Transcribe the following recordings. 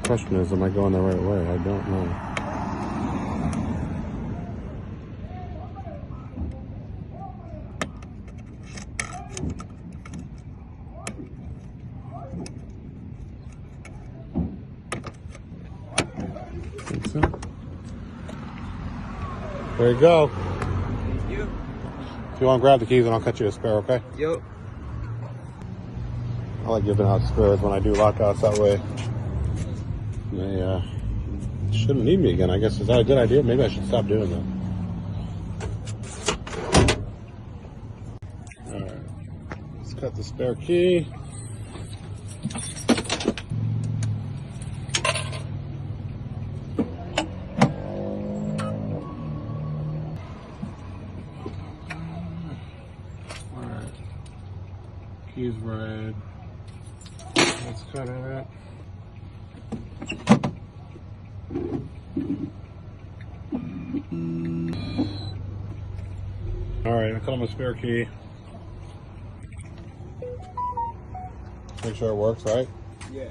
Question is, am I going the right way? I don't know. Think so? There you go. Thank you. If you want to grab the keys, and I'll cut you a spare, okay? Yep. I like giving out spares when I do lockouts, that way they shouldn't need me again. I guess, is that a good idea? Maybe I should stop doing that. Alright, let's cut the spare key. Alright, key's red. Let's cut it. Alright, I cut on my spare key. Make sure it works, right? Yeah.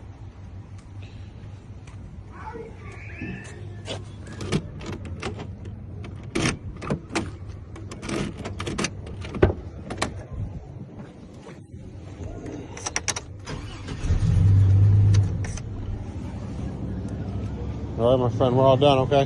Alright, my friend, we're all done, okay?